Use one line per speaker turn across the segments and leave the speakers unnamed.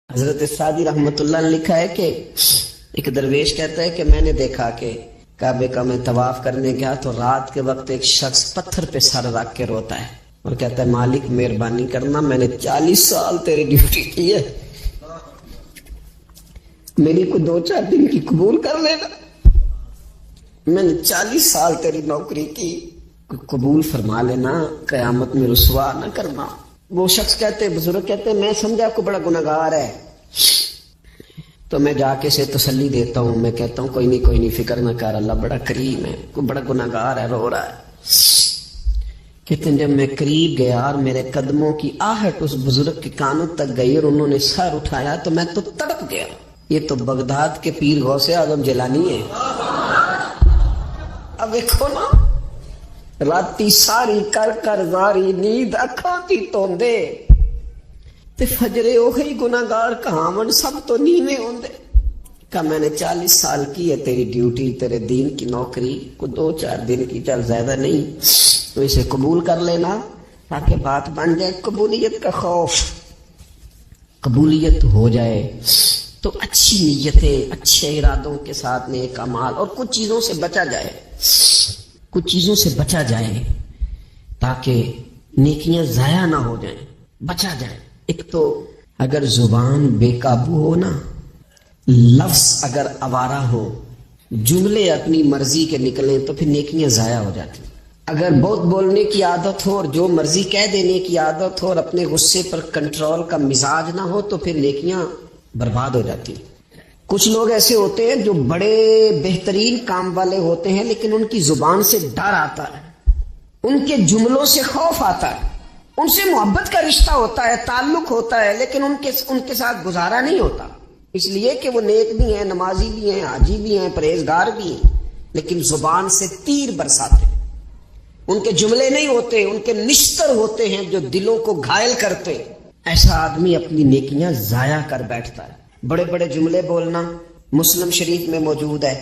حضرت سعدی رحمت اللہ نے لکھا ہے کہ ایک درویش کہتا ہے کہ میں نے دیکھا کہ کعبے کا میں طواف کرنے گیا تو رات کے وقت ایک شخص پتھر پہ سر رکھ کے روتا ہے اور کہتا ہے مالک مہربانی کرنا، میں نے 40 سال تیری ڈیوٹی کی ہے، میری کو 2-4 دن کی قبول کر لینا، میں نے 40 سال تیری نوکری کی، قبول فرما لینا، قیامت میں رسوا نہ کرنا۔ وہ شخص کہتے، بزرگ کہتے میں سمجھا کو بڑا گناہگار ہے، تو میں جا کے اسے تسلی دیتا ہوں، میں کہتا ہوں کوئی نہیں فکر نہ کر، اللہ بڑا کریم ہے، کوئی بڑا گناہگار ہے، رو رہا ہے۔ کہتے ہیں جب میں قریب گیا اور میرے قدموں کی آہٹ اس بزرگ کے کانوں تک گئی اور انہوں نے سر اٹھایا تو میں تو تڑپ گیا۔ یہ تو بغداد کے پیر غوث اعظم جیلانی ہے۔ اب دیکھو نا، راتی ساری کر کر زاری نیند اکھاں کی توندے تے فجرے اوہی گناہگار کہاون سب تو نیویں ہوندے۔ کہ میں نے 40 سال کی ہے تیری ڈیوٹی، تیرے دین کی نوکری، کو 2-4 دن کی، چل زیادہ نہیں، تو اسے قبول کر لینا تاکہ بات بن جائے۔ قبولیت کا خوف، قبولیت ہو جائے تو اچھی نیتیں، اچھے ارادوں کے ساتھ نیک اعمال اور کچھ چیزوں سے بچا جائے، کچھ چیزوں سے بچا جائے تاکہ نیکیاں ضائع نہ ہو جائیں، بچا جائے۔ ایک تو اگر زبان بے قابو ہو نا، لفظ اگر آوارہ ہو، جملے اپنی مرضی کے نکلیں تو پھر نیکیاں ضائع ہو جاتی۔ اگر بہت بولنے کی عادت ہو اور جو مرضی کہہ دینے کی عادت ہو اور اپنے غصے پر کنٹرول کا مزاج نہ ہو تو پھر نیکیاں برباد ہو جاتی۔ کچھ لوگ ایسے ہوتے ہیں جو بڑے بہترین کام والے ہوتے ہیں لیکن ان کی زبان سے ڈر آتا ہے، ان کے جملوں سے خوف آتا ہے، ان سے محبت کا رشتہ ہوتا ہے، تعلق ہوتا ہے، لیکن ان کے ساتھ گزارا نہیں ہوتا، اس لیے کہ وہ نیک بھی ہیں، نمازی بھی ہیں، حاجی بھی ہیں، پرہیزگار بھی ہیں، لیکن زبان سے تیر برساتے ہیں۔ ان کے جملے نہیں ہوتے، ان کے نشتر ہوتے ہیں جو دلوں کو گھائل کرتے۔ ایسا آدمی اپنی نیکیاں ضائع کر بیٹھتا ہے۔ بڑے بڑے جملے بولنا مسلم شریف میں موجود ہے۔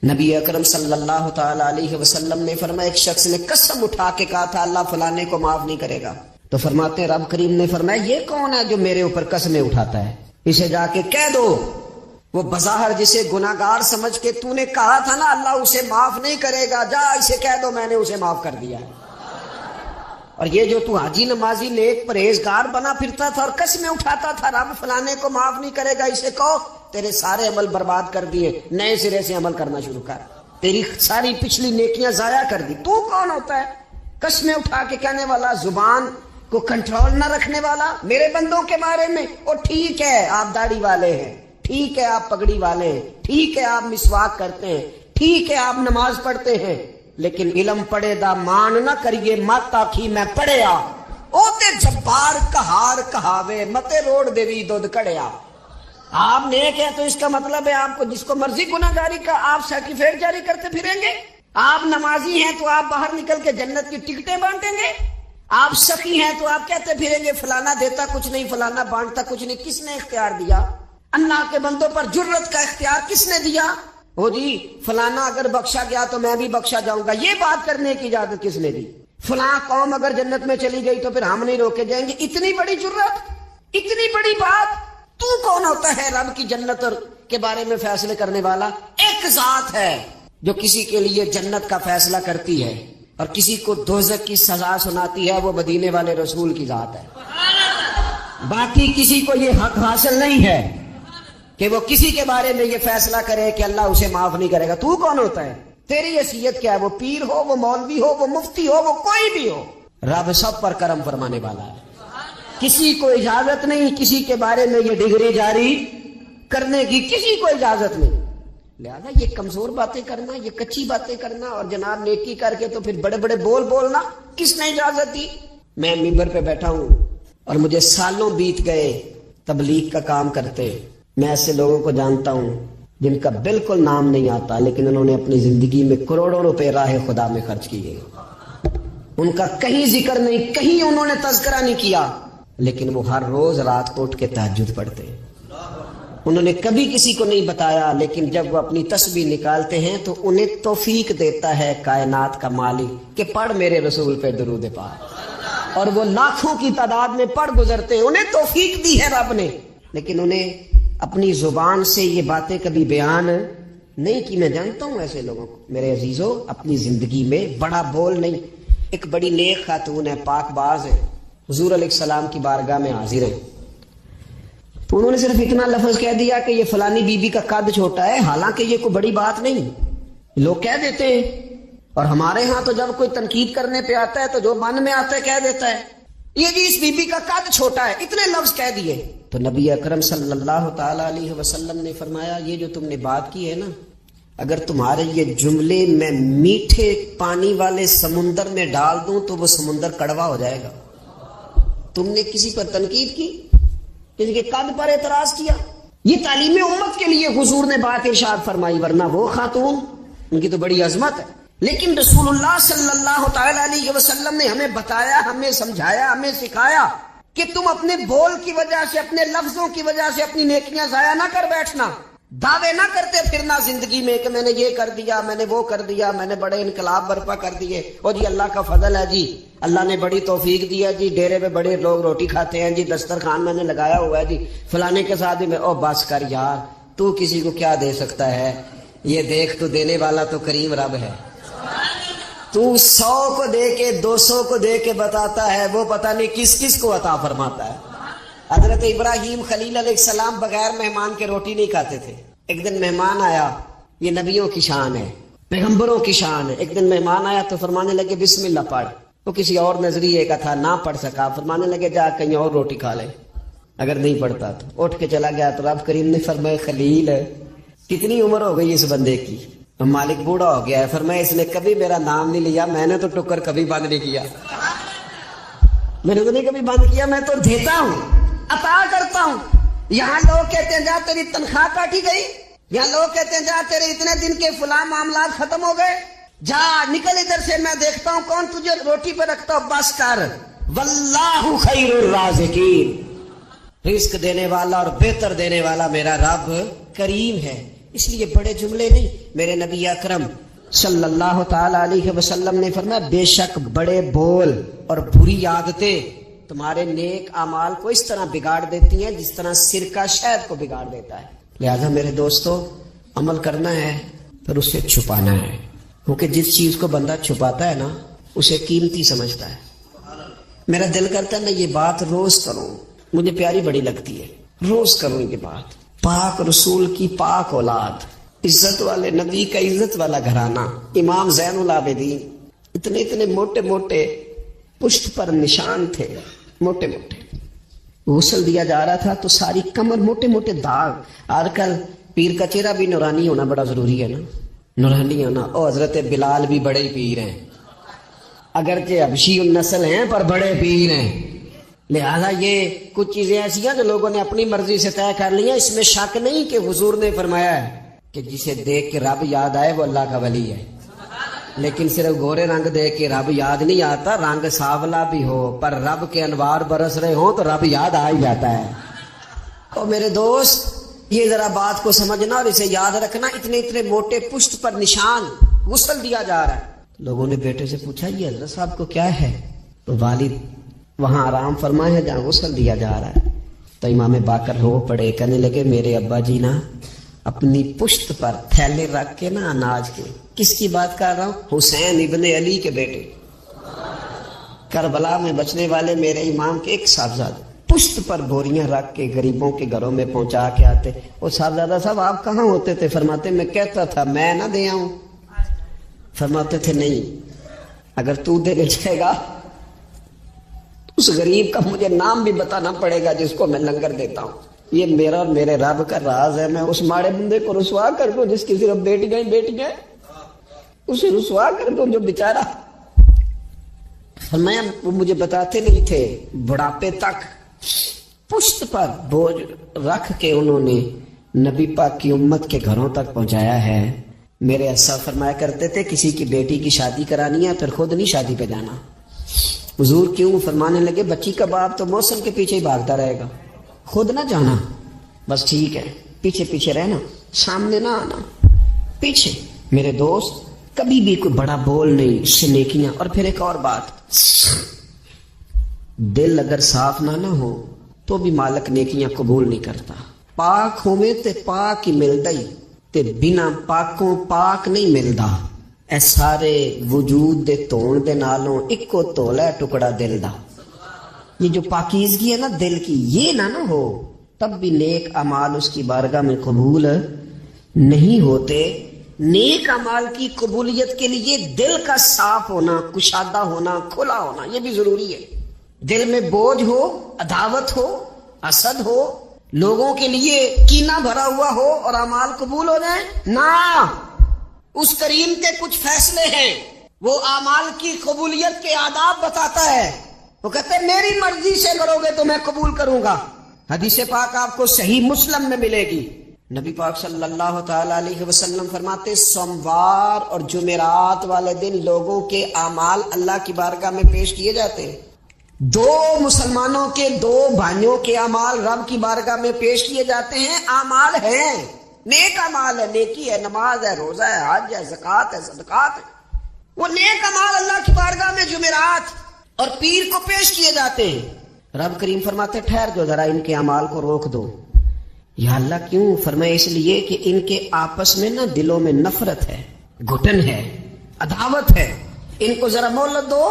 نبی اکرم صلی اللہ تعالی علیہ وسلم نے فرمایا، ایک شخص نے قسم اٹھا کے کہا تھا اللہ فلانے کو معاف نہیں کرے گا، تو فرماتے ہیں رب کریم نے فرمایا یہ کون ہے جو میرے اوپر قسمیں اٹھاتا ہے، اسے جا کے کہہ دو۔ وہ بظاہر جسے گناہگار سمجھ کے تو نے کہا تھا نا اللہ اسے معاف نہیں کرے گا، جا اسے کہہ دو میں نے اسے معاف کر دیا۔ اور یہ جو تو حاجی نمازی نیک پرہیزگار بنا پھرتا تھا اور قسمیں اٹھاتا تھا رب فلانے کو معاف نہیں کرے گا، اسے کہو تیرے سارے عمل برباد کر دیے، نئے سرے سے عمل کرنا شروع کر، تیری ساری پچھلی نیکیاں ضائع کر دی۔ تو کون ہوتا ہے قسمیں اٹھا کے کہنے والا، زبان کو کنٹرول نہ رکھنے والا میرے بندوں کے بارے میں؟ اور ٹھیک ہے آپ داڑھی والے ہیں، ٹھیک ہے آپ پگڑی والے ہیں، ٹھیک ہے آپ مسواک کرتے ہیں، ٹھیک ہے آپ نماز پڑھتے ہیں، لیکن علم پڑھے دا مان نہ کریے مت آکھی میں پڑھیا، او تے جبار کہار کہاوے متے روڑ دیوی دودھ کڑیا۔ آپ نیک ہے تو اس کا مطلب ہے آپ کو جس کو مرضی گناہگاری کا آپ سرٹیفکیٹ جاری کرتے پھریں گے؟ آپ نمازی ہیں تو آپ باہر نکل کے جنت کی ٹکٹیں بانٹیں گے؟ آپ سخی ہیں تو آپ کہتے پھریں گے فلانا دیتا کچھ نہیں، فلانا بانٹتا کچھ نہیں۔ کس نے اختیار دیا؟ اللہ کے بندوں پر جرت کا اختیار کس نے دیا؟ وہ جی فلانا اگر بخشا گیا تو میں بھی بخشا جاؤں گا، یہ بات کرنے کی اجازت کس نے دی؟ فلاں قوم اگر جنت میں چلی گئی تو پھر ہم نہیں روکے جائیں گے؟ اتنی بڑی جرت، اتنی بڑی بات۔ تو کون ہوتا ہے رب کی جنت کے بارے میں فیصلے کرنے والا؟ ایک ذات ہے جو کسی کے لیے جنت کا فیصلہ کرتی ہے اور کسی کو دوزخ کی سزا سناتی ہے، وہ مدینے والے رسول کی ذات ہے۔ باقی کسی کو یہ حق حاصل نہیں ہے کہ وہ کسی کے بارے میں یہ فیصلہ کرے کہ اللہ اسے معاف نہیں کرے گا۔ تو کون ہوتا ہے؟ تیری حیثیت کیا ہے؟ وہ پیر ہو، وہ مولوی ہو، وہ مفتی ہو، وہ کوئی بھی ہو، رب سب پر کرم فرمانے والا ہے۔ کسی کو اجازت نہیں کسی کے بارے میں یہ ڈگری جاری کرنے کی، کسی کو اجازت نہیں۔ لہذا یہ کمزور باتیں کرنا، یہ کچی باتیں کرنا اور جناب نیکی کر کے تو پھر بڑے بڑے بول بولنا کس نے اجازت دی؟ میں ممبر پہ بیٹھا ہوں اور مجھے سالوں بیت گئے تبلیغ کا کام کرتے، میں ایسے لوگوں کو جانتا ہوں جن کا بالکل نام نہیں آتا لیکن انہوں نے اپنی زندگی میں کروڑوں روپے راہ خدا میں خرچ کیے، ان کا کہیں ذکر نہیں، کہیں انہوں نے تذکرہ نہیں کیا، لیکن وہ ہر روز رات کو اٹھ کے تہجد پڑھتے ہیں۔ انہوں نے کبھی کسی کو نہیں بتایا، لیکن جب وہ اپنی تسبیح نکالتے ہیں تو انہیں توفیق دیتا ہے کائنات کا مالک کہ پڑھ میرے رسول پہ درود پاک، اور وہ لاکھوں کی تعداد میں پڑھ گزرتے ہیں، انہیں توفیق دی ہے رب نے۔ لیکن انہیں اپنی زبان سے یہ باتیں کبھی بیان نہیں کی. میں جانتا ہوں ایسے لوگوں کو میرے عزیزوں، اپنی زندگی میں بڑا بول نہیں. ایک بڑی نیک خاتون ہے، پاک باز ہے، حضور علیہ السلام کی بارگاہ میں حاضر ہے. تو انہوں نے صرف اتنا لفظ کہہ دیا کہ یہ فلانی بی بی کا قد چھوٹا ہے، حالانکہ یہ کوئی بڑی بات نہیں. لوگ کہہ دیتے ہیں، اور ہمارے ہاں تو جب کوئی تنقید کرنے پہ آتا ہے تو جو من میں آتا ہے کہہ دیتا ہے، یہ جی اس بی بی کا قد چھوٹا ہے، اتنے لفظ کہہ دیے. تو نبی اکرم صلی اللہ تعالی علیہ وسلم نے فرمایا یہ جو تم نے بات کی ہے نا، اگر تمہارے یہ جملے میں میٹھے پانی والے سمندر میں ڈال دوں تو وہ سمندر کڑوا ہو جائے گا. تم نے کسی پر تنقید کی، کسی کے قد پر اعتراض کیا، یہ تعلیم امت کے لیے حضور نے بات ارشاد فرمائی، ورنہ وہ خاتون ان کی تو بڑی عظمت ہے. لیکن رسول اللہ صلی اللہ تعالی علیہ وسلم نے ہمیں بتایا، ہمیں سمجھایا، ہمیں سکھایا کہ تم اپنے بول کی وجہ سے، اپنے لفظوں کی وجہ سے اپنی نیکیاں ضائع نہ کر بیٹھنا. دعوے نہ کرتے پھرنا زندگی میں کہ میں نے یہ کر دیا، میں نے وہ کر دیا، میں نے بڑے انقلاب برپا کر دیے، اور جی اللہ کا فضل ہے، جی اللہ نے بڑی توفیق دیا، جی ڈیرے پہ بڑے لوگ روٹی کھاتے ہیں، جی دسترخوان میں نے لگایا ہوا ہے، جی فلانے کے ساتھ بھی میں. او بس کر یار، تو کسی کو کیا دے سکتا ہے؟ یہ دیکھ تو دینے والا تو کریم رب ہے. تو 100 کو دے کے 200 کو دے کے بتاتا ہے، وہ پتہ نہیں کس کس کو عطا فرماتا ہے. حضرت ابراہیم خلیل علیہ السلام بغیر مہمان کے روٹی نہیں کھاتے تھے. ایک دن مہمان آیا، یہ نبیوں کی شان ہے، پیغمبروں کی شان ہے. ایک دن مہمان آیا تو فرمانے لگے بسم اللہ پڑھ. وہ کسی اور نظریے کا تھا، نہ پڑھ سکا. فرمانے لگے جا کہیں اور روٹی کھا لے، اگر نہیں پڑھتا تو. اٹھ کے چلا گیا تو رب کریم نے فرمایا خلیل کتنی عمر ہو گئی اس بندے کی؟ مالک بوڑھا ہو گیا ہے. فرمایا اس نے کبھی میرا نام نہیں لیا، میں نے تو ٹکر کبھی بند نہیں کیا، میں نے تو نہیں کبھی بند کیا، میں تو دیتا ہوں، عطا کرتا ہوں. یہاں لوگ کہتے ہیں جا تیری تنخواہ کاٹی گئی، یہاں لوگ کہتے ہیں جا تیرے اتنے دن کے فلاں معاملات ختم ہو گئے، جا نکل ادھر سے، میں دیکھتا ہوں کون تجھے روٹی پہ رکھتا ہوں. بس کر، واللہ خیر الرازقین، رزق دینے والا اور بہتر دینے والا میرا رب کریم ہے. اس لیے بڑے جملے نہیں. میرے نبی اکرم صلی اللہ تعالی علیہ وسلم نے فرمایا بے شک بڑے بول اور بری عادتیں تمہارے نیک اعمال کو اس طرح بگاڑ دیتی ہیں جس طرح سرکہ شہد کو بگاڑ دیتا ہے. لہذا میرے دوستو، عمل کرنا ہے پھر اسے چھپانا ہے، کیونکہ جس چیز کو بندہ چھپاتا ہے نا اسے قیمتی سمجھتا ہے. میرا دل کرتا ہے میں یہ بات روز کروں، مجھے پیاری بڑی لگتی ہے، روز کروں یہ بات. پاک رسول کی پاک اولاد، عزت والے نبی کا عزت والا گھرانہ، امام زین العابدین، اتنے اتنے موٹے موٹے پشت پر نشان تھے، موٹے موٹے. غسل دیا جا رہا تھا تو ساری کمر موٹے موٹے داغ. آج کل پیر کا چہرہ بھی نورانی ہونا بڑا ضروری ہے نا، نورانی ہونا. اور حضرت بلال بھی بڑے پیر ہیں، اگرچہ حبشی النسل ہیں پر بڑے پیر ہیں. لہذا یہ کچھ چیزیں ایسی ہیں جو لوگوں نے اپنی مرضی سے طے کر لی ہیں. اس میں شک نہیں کہ حضور نے فرمایا ہے کہ جسے دیکھ کے رب یاد آئے وہ اللہ کا ولی ہے. لیکن صرف گورے رنگ دیکھ کے رب یاد نہیں آتا، رنگ سانولا بھی ہو پر رب کے انوار برس رہے ہوں تو رب یاد آ ہی جاتا ہے. اور میرے دوست یہ ذرا بات کو سمجھنا اور اسے یاد رکھنا. اتنے اتنے موٹے پشت پر نشان، غسل دیا جا رہا ہے. لوگوں نے بیٹے سے پوچھا یہ حضرت صاحب کو کیا ہے؟ تو والد وہاں آرام فرمائے ہیں جہاں غسل دیا جا رہا ہے. تو امام باقر رو پڑے، کہنے لگے میرے ابا جی نا اپنی پشت پر تھیلے رکھ کے نا اناج کے. کس کی بات کر رہا ہوں؟ حسین ابن علی کے بیٹے، کربلا میں بچنے والے میرے امام کے ایک صاحبزادے، پشت پر بوریاں رکھ کے غریبوں کے گھروں میں پہنچا کے آتے. اور صاحبزادہ صاحب آپ کہاں ہوتے تھے؟ فرماتے میں کہتا تھا میں نہ دے آؤں. فرماتے تھے نہیں، اگر تو دینے جائے گا اس غریب کا مجھے نام بھی بتانا پڑے گا جس کو میں لنگر دیتا ہوں. یہ میرا اور میرے رب کا راز ہے. میں اس ماڑے بندے کو رسوا کر دوں جس کی صرف بیٹیاں ہی بیٹیاں، اسے رسوا کر دوں جو بیچارہ. فرمایا وہ مجھے بتاتے نہیں تھے، بڑھاپے تک پشت پر بوجھ رکھ کے انہوں نے نبی پاک کی امت کے گھروں تک پہنچایا ہے. میرے اسا فرمایا کرتے تھے کسی کی بیٹی کی شادی کرانی ہے پھر خود نہیں شادی پہ جانا. حضور کیوں؟ فرمانے لگے بچی کا باپ تو موسم کے پیچھے ہی بھاگتا رہے گا، خود نہ جانا، بس ٹھیک ہے پیچھے پیچھے رہنا، سامنے نہ آنا، پیچھے. میرے دوست کبھی بھی کوئی بڑا بول نہیں، اس سے نیکیاں. اور پھر ایک اور بات، دل اگر صاف نہ ہو تو بھی مالک نیکیاں قبول نہیں کرتا. پاک ہوویں تے پاک ہی ملدا ہی تے بنا پاکوں پاک نہیں ملدا. اے سارے وجود دے دھون دے نالوں اکو تولا ٹکڑا دل دا. یہ جو پاکیزگی ہے نا دل کی، یہ نہ ہو تب بھی نیک اعمال اس کی بارگاہ میں قبول نہیں ہوتے. نیک اعمال کی قبولیت کے لیے دل کا صاف ہونا، کشادہ ہونا، کھلا ہونا یہ بھی ضروری ہے. دل میں بوجھ ہو، عداوت ہو، حسد ہو، لوگوں کے لیے کینہ بھرا ہوا ہو اور اعمال قبول ہو جائیں نہ. اس کریم کے کچھ فیصلے ہیں، وہ اعمال کی قبولیت کے آداب بتاتا ہے. وہ کہتے ہیں میری مرضی سے کرو گے تو میں قبول کروں گا. حدیث پاک آپ کو صحیح مسلم میں ملے گی. نبی پاک صلی اللہ تعالی علیہ وسلم فرماتے سوموار اور جمعرات والے دن لوگوں کے اعمال اللہ کی بارگاہ میں پیش کیے جاتے ہیں. دو مسلمانوں کے دو بھائیوں کے اعمال رب کی بارگاہ میں پیش کیے جاتے ہیں. اعمال ہیں، نیک اعمال ہے، نیکی ہے، نماز ہے، روزہ ہے، حج ہے، زکوٰۃ ہے، صدقات ہے. وہ نیک اعمال اللہ کی بارگاہ میں جمعرات اور پیر کو پیش کیے جاتے ہیں. رب کریم فرماتے ٹھہر جو ذرا ان کے اعمال کو روک دو. یا اللہ کیوں؟ فرمایا اس لیے کہ ان کے آپس میں نا دلوں میں نفرت ہے، گھٹن ہے، عداوت ہے. ان کو ذرا مہلت دو،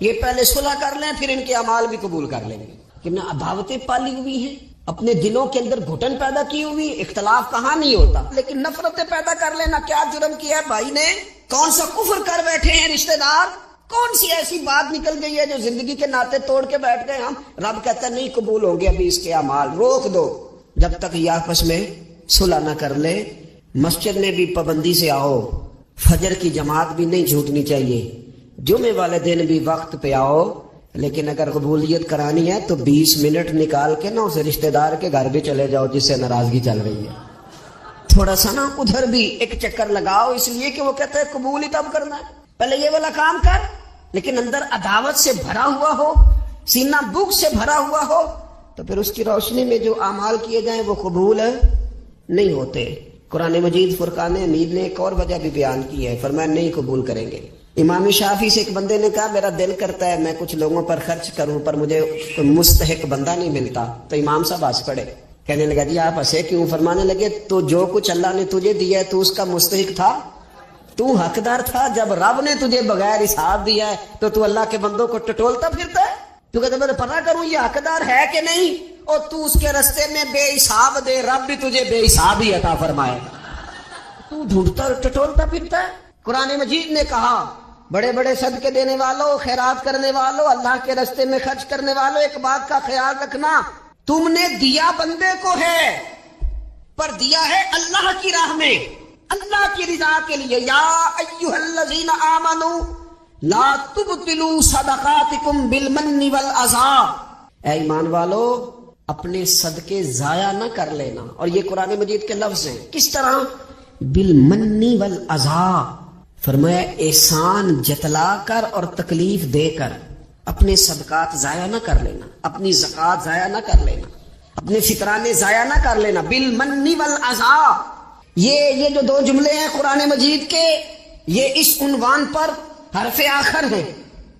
یہ پہلے صلح کر لیں پھر ان کے اعمال بھی قبول کر لیں گے. کہ نہ عداوتیں پالی ہوئی ہیں، اپنے دلوں کے اندر گھٹن پیدا کی ہوئی. اختلاف کہاں نہیں ہوتا لیکن نفرتیں پیدا کر لینا. کیا جرم کیا ہے بھائی نے؟ کون سا کفر کر بیٹھے ہیں رشتہ دار؟ کون سی ایسی بات نکل گئی ہے جو زندگی کے ناطے توڑ کے بیٹھ گئے ہم؟ رب کہتا ہے نہیں قبول ہوں گے ابھی اس کے اعمال، روک دو جب تک یہ آپس میں صلح نہ کر لے. مسجد میں بھی پابندی سے آؤ، فجر کی جماعت بھی نہیں چھوٹنی چاہیے، جمعے والے دن بھی وقت پہ آؤ. لیکن اگر قبولیت کرانی ہے تو 20 منٹ نکال کے نا اس رشتہ دار کے گھر بھی چلے جاؤ جس سے ناراضگی چل رہی ہے. تھوڑا سا نا ادھر بھی ایک چکر لگاؤ، اس لیے کہ وہ کہتے ہیں قبول ہی تب کرنا ہے. پہلے یہ والا کام کر، لیکن اندر عداوت سے بھرا ہوا ہو، سینہ بغض سے بھرا ہوا ہو تو پھر اس کی روشنی میں جو اعمال کیے جائیں وہ قبول نہیں ہوتے. قرآن مجید فرقان حمید نے ایک اور وجہ بھی بیان کی ہے، فرمایا نہیں قبول کریں گے. امام شافعی سے ایک بندے نے کہا میرا دل کرتا ہے میں کچھ لوگوں پر خرچ کروں پر مجھے مستحق بندہ نہیں ملتا. تو امام صاحب ہنس پڑے، کہنے لگا جی آپ ہنسے کیوں؟ فرمانے لگے تو جو کچھ اللہ نے تجھے دیا ہے تو اس کا مستحق تھا، تو حقدار تھا. جب رب نے تجھے بغیر حساب دیا ہے تو اللہ کے بندوں کو ٹٹولتا پھرتا ہے. تو کہتے میں پتہ کروں یہ حقدار ہے کہ نہیں، اور تو اس کے رستے میں بے حساب دے، رب بھی تجھے بے حساب ہی عطا فرمائے. تو ڈھونڈتا اور ٹٹولتا پھرتا ہے. قرآن مجید نے کہا بڑے بڑے صدقے دینے والوں، خیرات کرنے والوں، اللہ کے رستے میں خرچ کرنے والوں، ایک بات کا خیال رکھنا، تم نے دیا بندے کو ہے پر دیا ہے اللہ کی راہ میں، اللہ کی رضا کے لیے. یا ایھا الذین آمنوا لا تبطلوا صدقاتکم بالمن والاذی. اے ایمان والو اپنے صدقے ضائع نہ کر لینا. اور یہ قرآن مجید کے لفظ ہیں. کس طرح؟ بالمن والاذی، فرمایا احسان جتلا کر اور تکلیف دے کر. اپنے صدقات ضائع نہ کر لینا، اپنی زکوٰۃ ضائع نہ کر لینا، اپنے فطرانے ضائع نہ کر لینا. بالمن والاذی، یہ جو دو جملے ہیں قرآن مجید کے، یہ اس عنوان پر حرف آخر ہے.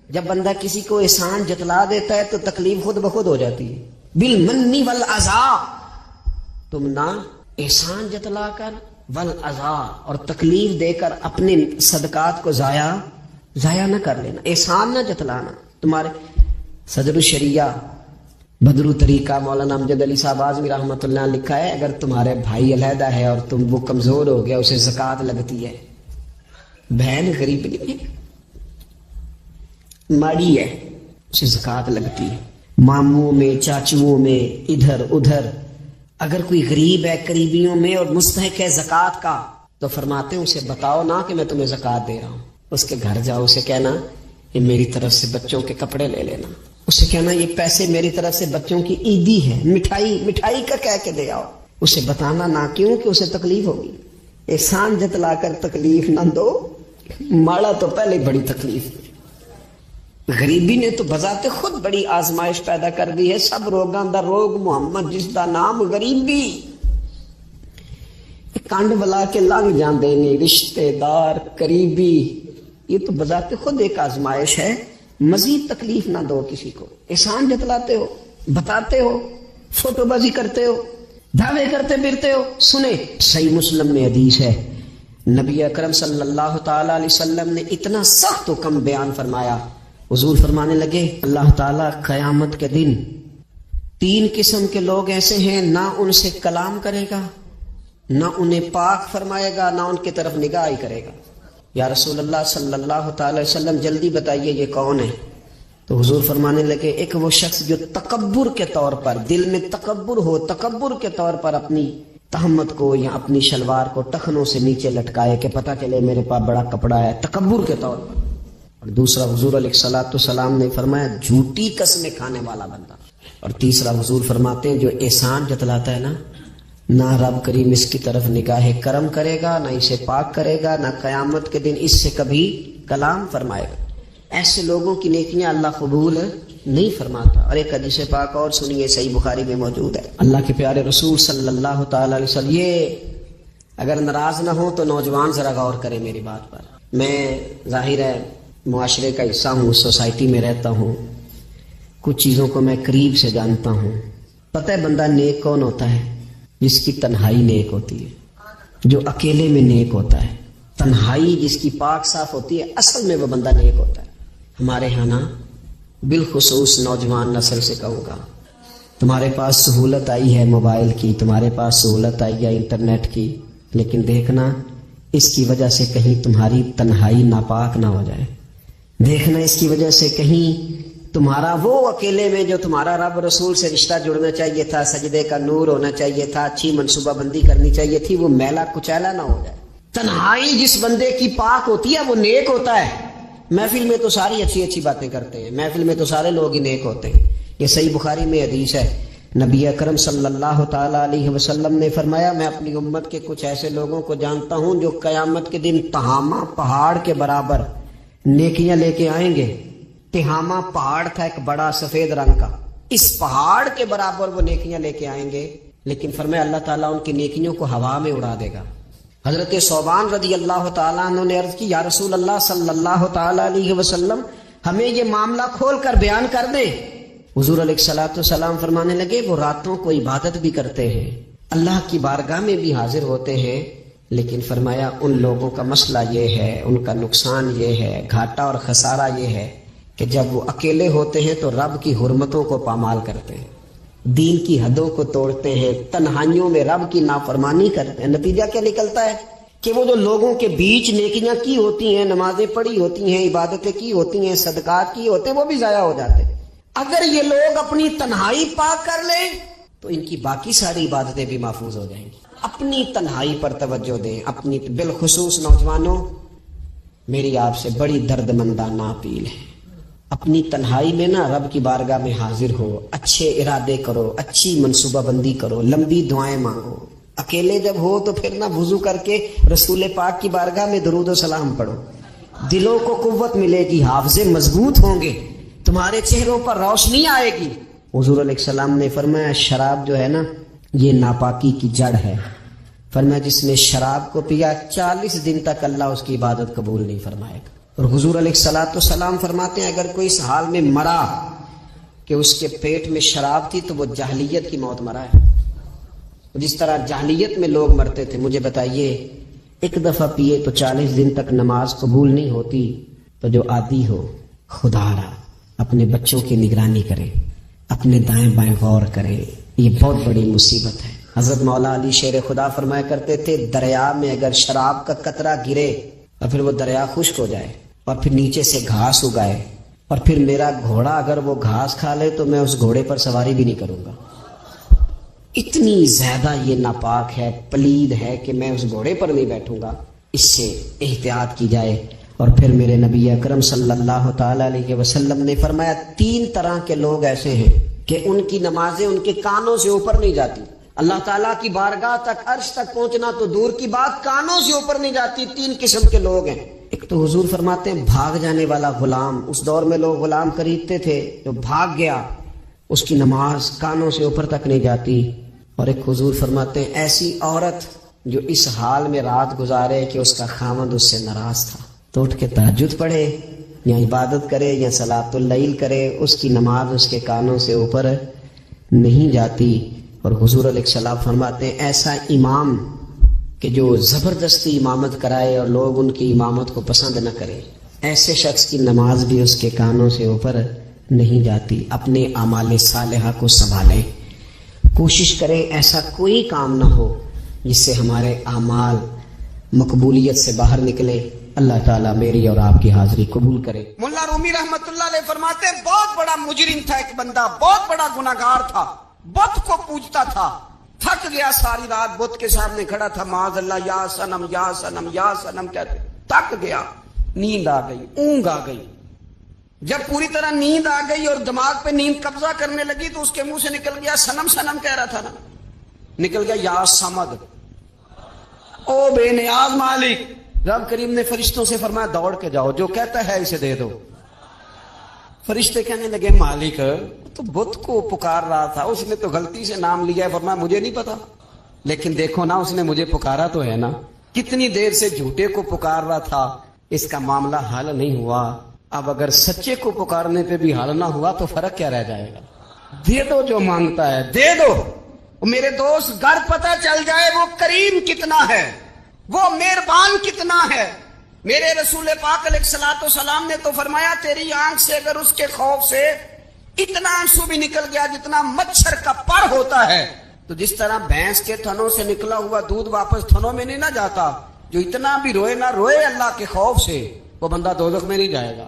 جب بندہ کسی کو احسان جتلا دیتا ہے تو تکلیف خود بخود ہو جاتی ہے. بالمن والاذی، تم نہ احسان جتلا کر والاذی اور تکلیف دے کر اپنے صدقات کو ضائع نہ کر لینا، احسان نہ جتلانا. تمہارے صدر الشریعہ بدر طریقہ مولانا امجد علی صاحب اعظمی رحمۃ اللہ نے لکھا ہے اگر تمہارے بھائی علیحدہ ہے اور وہ کمزور ہو گیا، اسے زکوٰۃ لگتی ہے. بہن غریب نہیں ہے، ماڑی ہے، اسے زکوٰۃ لگتی ہے. ماموں میں، چاچوؤں میں، ادھر ادھر اگر کوئی غریب ہے قریبیوں میں اور مستحق ہے زکوٰۃ کا تو فرماتے ہیں اسے بتاؤ نا کہ میں تمہیں زکوٰۃ دے رہا ہوں. اس کے گھر جاؤ، اسے کہنا یہ میری طرف سے بچوں کے کپڑے لے لینا، اسے کہنا یہ پیسے میری طرف سے بچوں کی عیدی ہے، مٹھائی کا کہہ کے دے آؤ. اسے بتانا نہ کیوں کہ اسے تکلیف ہوگی. احسان جتلا کر تکلیف نہ دو، ماڑا تو پہلے بڑی تکلیف. غریبی نے تو بذات خود بڑی آزمائش پیدا کر دی ہے. سب روگاں دا روگ محمد جس دا نام غریبی. کنڈ بلا کے لنگ جاندے نے رشتے دار قریبی، یہ تو بذات خود ایک آزمائش ہے. مزید تکلیف نہ دو کسی کو. احسان جتلاتے ہو، بتاتے ہو، فوٹو بازی کرتے ہو، دعوے کرتے پھرتے ہو. سنیں صحیح مسلم میں حدیث ہے، نبی اکرم صلی اللہ تعالی علیہ وسلم نے اتنا سخت حکم بیان فرمایا. حضور فرمانے لگے اللہ تعالیٰ قیامت کے دن 3 قسم کے لوگ ایسے ہیں، نہ ان سے کلام کرے گا، نہ انہیں پاک فرمائے گا، نہ ان کی طرف نگاہ ہی کرے گا. یا رسول اللہ صلی اللہ تعالی علیہ وسلم جلدی بتائیے یہ کون ہے؟ تو حضور فرمانے لگے ایک وہ شخص جو تکبر کے طور پر، دل میں تکبر ہو، تکبر کے طور پر اپنی تہمت کو یا اپنی شلوار کو ٹخنوں سے نیچے لٹکائے کہ پتہ چلے میرے پاس بڑا کپڑا ہے، تکبر کے طور پر. اور دوسرا حضور علیہ الصلوۃ والسلام نے فرمایا جھوٹی قسمیں کھانے والا بندہ. اور تیسرا حضور فرماتے ہیں جو احسان جتلاتا ہے نا، نہ رب کریم اس کی طرف نگاہ کرم کرے گا، نہ اسے پاک کرے گا، نہ قیامت کے دن اس سے کبھی کلام فرمائے گا. ایسے لوگوں کی نیکیاں اللہ قبول نہیں فرماتا. اور ایک حدیث پاک اور سنیے، صحیح بخاری میں موجود ہے. اللہ کے پیارے رسول صلی اللہ تعالی علیہ وسلم، یہ اگر ناراض نہ ہو تو نوجوان ذرا غور کریں میری بات پر. میں ظاہر ہے معاشرے کا حصہ ہوں، سوسائٹی میں رہتا ہوں، کچھ چیزوں کو میں قریب سے جانتا ہوں. پتہ ہے بندہ نیک کون ہوتا ہے؟ جس کی تنہائی نیک ہوتی ہے، جو اکیلے میں نیک ہوتا ہے. تنہائی جس کی پاک صاف ہوتی ہے، اصل میں وہ بندہ نیک ہوتا ہے. ہمارے ہاں نا بالخصوص نوجوان نسل سے کہوں گا، تمہارے پاس سہولت آئی ہے موبائل کی، تمہارے پاس سہولت آئی ہے انٹرنیٹ کی، لیکن دیکھنا اس کی وجہ سے کہیں تمہاری تنہائی ناپاک نہ ہو جائے. دیکھنا اس کی وجہ سے کہیں تمہارا وہ اکیلے میں جو تمہارا رب رسول سے رشتہ جڑنا چاہیے تھا، سجدے کا نور ہونا چاہیے تھا، اچھی منصوبہ بندی کرنی چاہیے تھی، وہ میلا کچیلا نہ ہو جائے. تنہائی جس بندے کی پاک ہوتی ہے وہ نیک ہوتا ہے. محفل میں تو ساری اچھی اچھی باتیں کرتے ہیں، محفل میں تو سارے لوگ ہی نیک ہوتے ہیں. یہ صحیح بخاری میں حدیث ہے، نبی اکرم صلی اللہ تعالی علیہ وسلم نے فرمایا میں اپنی امت کے کچھ ایسے لوگوں کو جانتا ہوں جو قیامت کے دن تہامہ پہاڑ کے برابر نیکیاں لے کے آئیں گے. تہامہ پہاڑ تھا ایک بڑا سفید رنگ کا، اس پہاڑ کے برابر وہ نیکیاں لے کے آئیں گے، لیکن فرمایا اللہ تعالیٰ ان کی نیکیوں کو ہوا میں اڑا دے گا. حضرت ثوبان رضی اللہ تعالیٰ عنہ نے عرض کی یا رسول اللہ صلی اللہ تعالیٰ علیہ وسلم ہمیں یہ معاملہ کھول کر بیان کر دیں. حضور علیہ الصلوۃ والسلام فرمانے لگے وہ راتوں کو عبادت بھی کرتے ہیں، اللہ کی بارگاہ میں بھی حاضر ہوتے ہیں، لیکن فرمایا ان لوگوں کا مسئلہ یہ ہے، ان کا نقصان یہ ہے، گھاٹا اور خسارہ یہ ہے کہ جب وہ اکیلے ہوتے ہیں تو رب کی حرمتوں کو پامال کرتے ہیں، دین کی حدوں کو توڑتے ہیں، تنہائیوں میں رب کی نافرمانی کرتے ہیں. نتیجہ کیا نکلتا ہے کہ وہ جو لوگوں کے بیچ نیکیاں کی ہوتی ہیں، نمازیں پڑھی ہوتی ہیں، عبادتیں کی ہوتی ہیں، صدقات کی ہوتے ہیں، وہ بھی ضائع ہو جاتے ہیں. اگر یہ لوگ اپنی تنہائی پاک کر لیں تو ان کی باقی ساری عبادتیں بھی محفوظ ہو جائیں گی. اپنی تنہائی پر توجہ دیں. اپنی بالخصوص نوجوانوں، میری آپ سے بڑی درد مندانہ اپیل ہے، اپنی تنہائی میں نا رب کی بارگاہ میں حاضر ہو، اچھے ارادے کرو، اچھی منصوبہ بندی کرو، لمبی دعائیں مانگو. اکیلے جب ہو تو پھر نہ وضو کر کے رسول پاک کی بارگاہ میں درود و سلام پڑھو. دلوں کو قوت ملے گی، حافظے مضبوط ہوں گے، تمہارے چہروں پر روشنی آئے گی. حضور علیہ السلام نے فرمایا شراب جو ہے نا یہ ناپاکی کی جڑ ہے. فرمایا جس نے شراب کو پیا 40 دن تک اللہ اس کی عبادت قبول نہیں فرمائے گا. اور حضور علیہ الصلوۃ والسلام فرماتے ہیں اگر کوئی اس حال میں مرا کہ اس کے پیٹ میں شراب تھی تو وہ جاہلیت کی موت مرا ہے. جس طرح جاہلیت میں لوگ مرتے تھے. مجھے بتائیے ایک دفعہ پیے تو 40 دن تک نماز قبول نہیں ہوتی، تو جو عادی ہو خدا را اپنے بچوں کی نگرانی کرے، اپنے دائیں بائیں غور کرے، یہ بہت بڑی مصیبت ہے. حضرت مولا علی شیر خدا فرمایا کرتے تھے دریا میں اگر شراب کا قطرہ گرے اور پھر وہ دریا خشک ہو جائے اور پھر نیچے سے گھاس اگائے اور پھر میرا گھوڑا اگر وہ گھاس کھا لے تو میں اس گھوڑے پر سواری بھی نہیں کروں گا. اتنی زیادہ یہ ناپاک ہے، پلید ہے کہ میں اس گھوڑے پر نہیں بیٹھوں گا. اس سے احتیاط کی جائے. اور پھر میرے نبی اکرم صلی اللہ تعالی علیہ وسلم نے فرمایا 3 طرح کے لوگ ایسے ہیں کہ ان کی نمازیں ان کے کانوں سے اوپر نہیں جاتی. اللہ تعالیٰ کی بارگاہ تک، عرش تک پہنچنا تو دور کی بات، کانوں سے اوپر نہیں جاتی. 3 قسم کے لوگ ہیں. ایک تو حضور فرماتے ہیں بھاگ جانے والا غلام. اس دور میں لوگ غلام خریدتے تھے، جو بھاگ گیا اس کی نماز کانوں سے اوپر تک نہیں جاتی. اور ایک حضور فرماتے ہیں ایسی عورت جو اس حال میں رات گزارے کہ اس کا خاوند اس سے ناراض تھا، تو اٹھ کے تہجد پڑھے یا عبادت کرے یا صلاۃ اللیل کرے، اس کی نماز اس کے کانوں سے اوپر نہیں جاتی. اور حضور علیہ السلام فرماتے ہیں ایسا امام کہ جو زبردستی امامت کرائے اور لوگ ان کی امامت کو پسند نہ کرے، ایسے شخص کی نماز بھی اس کے کانوں سے اوپر نہیں جاتی. اپنے اعمال صالحہ کو سنبھالیں، کوشش کریں ایسا کوئی کام نہ ہو جس سے ہمارے اعمال مقبولیت سے باہر نکلے. اللہ تعالیٰ میری اور آپ کی حاضری قبول کرے.
ملا رومی رحمت اللہ علیہ فرماتے ہیں بہت بڑا مجرم تھا ایک بندہ، بہت بڑا گناہگار تھا، بت کو پوجتا تھا، تھک گیا ساری رات بت کے سامنے کھڑا تھا، معاذ اللہ یا صنم یا صنم یا صنم کہتے، تھک گیا، نیند آ گئی، اونگ آ گئی. جب پوری طرح نیند آ گئی اور دماغ پہ نیند قبضہ کرنے لگی تو اس کے منہ سے نکل گیا صنم صنم کہہ رہا تھا نا، نکل گیا یا صمد، او بے نیاز مالک. رب کریم نے فرشتوں سے فرمایا دوڑ کے جاؤ، جو کہتا ہے اسے دے دو. فرشتے کہنے لگے مالک تو بت کو پکار رہا تھا، اس نے تو غلطی سے نام لیا ہے. فرمایا مجھے نہیں پتا، لیکن دیکھو نا اس نے مجھے پکارا تو ہے نا. کتنی دیر سے جھوٹے کو پکار رہا تھا، اس کا معاملہ حل نہیں ہوا. اب اگر سچے کو پکارنے پہ بھی حل نہ ہوا تو فرق کیا رہ جائے گا. دے دو جو مانگتا ہے دے دو. میرے دوست گھر پتہ چل جائے وہ کریم کتنا ہے، وہ مہربان کتنا ہے. میرے رسول پاک علیہ الصلوۃ والسلام نے تو فرمایا تیری آنکھ سے اگر اس کے خوف سے اتنا آنسو بھی نکل گیا جتنا مچھر کا پر ہوتا ہے، تو جس طرح بھینس کے تھنوں سے نکلا ہوا دودھ واپس تھنوں میں نہیں نہ جاتا، جو اتنا بھی روئے نہ روئے اللہ کے خوف سے، وہ بندہ دوزخ میں نہیں جائے گا.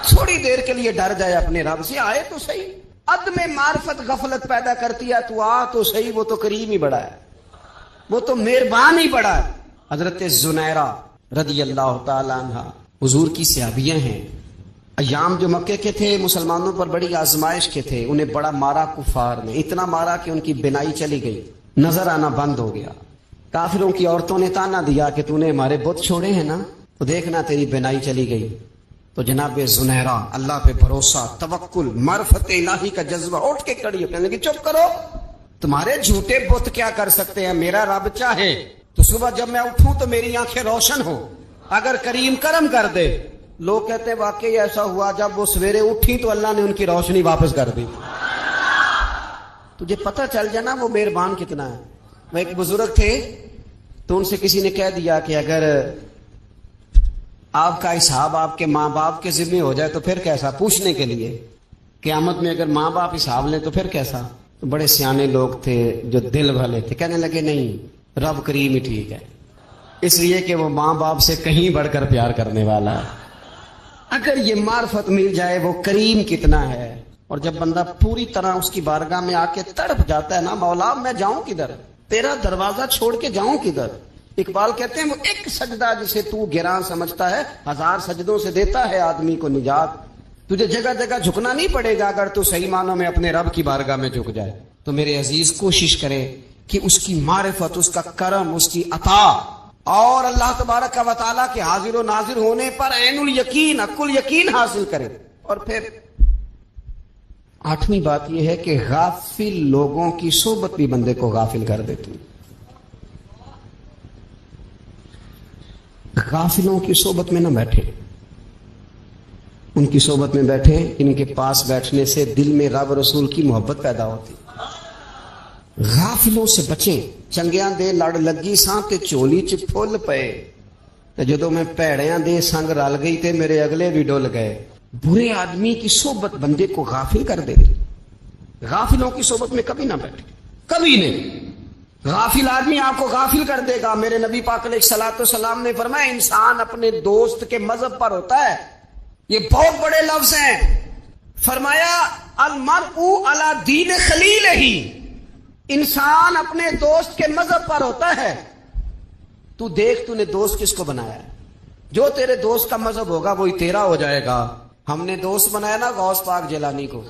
تھوڑی دیر کے لیے ڈر جائے اپنے رب سے، آئے تو صحیح. عدم معرفت غفلت پیدا کرتی ہے، تو آ تو صحیح، وہ تو کریم ہی بڑا ہے، وہ تو مہربان ہی بڑا ہے. حضرت زنیرہ رضی اللہ تعالی عنہ حضور کی صحابیاں ہیں. ایام جو مکے کے تھے مسلمانوں پر بڑی آزمائش کے تھے، انہیں بڑا مارا کفار نے، اتنا مارا کہ ان کی بینائی چلی گئی، نظر آنا بند ہو گیا. کافروں کی عورتوں نے تانا دیا کہ تو نے ہمارے بت چھوڑے ہیں نا، تو دیکھنا تیری بینائی چلی گئی. تو جناب زنیرہ اللہ پہ بھروسہ، توکل، معرفت الہی کا جذبہ، اٹھ کے کھڑی ہو، کہنے لگی چپ کرو، تمہارے جھوٹے بت کیا کر سکتے ہیں، میرا رب چاہے تو صبح جب میں اٹھوں تو میری آنکھیں روشن ہو، اگر کریم کرم کر دے. لوگ کہتے ہیں واقعی ایسا ہوا، جب وہ سویرے اٹھی تو اللہ نے ان کی روشنی واپس کر دی. تجھے پتہ چل جانا وہ مہربان کتنا ہے. وہ ایک بزرگ تھے تو ان سے کسی نے کہہ دیا کہ اگر آپ کا حساب آپ کے ماں باپ کے ذمہ ہو جائے تو پھر کیسا، پوچھنے کے لیے قیامت میں اگر ماں باپ حساب لیں تو پھر کیسا. تو بڑے سیانے لوگ تھے جو دل والے تھے، کہنے لگے نہیں، رب کریم ہی ٹھیک ہے، اس لیے کہ وہ ماں باپ سے کہیں بڑھ کر پیار کرنے والا ہے. اگر یہ معرفت مل جائے وہ کریم کتنا ہے. اور جب بندہ پوری طرح اس کی بارگاہ میں آ کے تڑپ جاتا ہے نا، مولا میں جاؤں کدھر، تیرا دروازہ چھوڑ کے جاؤں کدھر. اقبال کہتے ہیں وہ ایک سجدہ جسے تو گراں سمجھتا ہے، 1000 سجدوں سے دیتا ہے آدمی کو نجات. تجھے جگہ جگہ جھکنا نہیں پڑے گا اگر تو صحیح معنوں میں اپنے رب کی بارگاہ میں جھک جائے. تو میرے عزیز کوشش کرے کہ اس کی معرفت، اس کا کرم، اس کی عطا اور اللہ تبارک و تعالیٰ کے حاضر و ناظر ہونے پر عین الیقین، حق الیقین حاصل کرے. اور پھر 8ویں بات یہ ہے کہ غافل لوگوں کی صحبت بھی بندے کو غافل کر دیتی. غافلوں کی صحبت میں نہ بیٹھے، ان کی صحبت میں بیٹھے، ان کے پاس بیٹھنے سے دل میں رب رسول کی محبت پیدا ہوتی. غافلوں سے بچیں. چنگیاں دے لڑ لگی ساں تے چولی چ پھل پئے، تے جدوں میں پیڑیاں دے سنگ رل گئی تے میرے اگلے بھی ڈول گئے. برے آدمی کی صحبت بندے کو غافل کر دے گی. غافلوں کی صحبت میں کبھی نہ بیٹھے، کبھی نہیں. غافل آدمی آپ کو غافل کر دے گا. میرے نبی پاک علیہ الصلوۃ والسلام نے فرمایا انسان اپنے دوست کے مذہب پر ہوتا ہے. یہ بہت بڑے لفظ ہیں. فرمایا المرء علی دین خلیلہ، انسان اپنے دوست کے مذہب پر ہوتا ہے. تو دیکھ تو نے دوست کس کو بنایا ہے. جو تیرے دوست کا مذہب ہوگا وہی تیرا ہو جائے گا. ہم نے دوست بنایا نا غوث پاک جیلانی کو،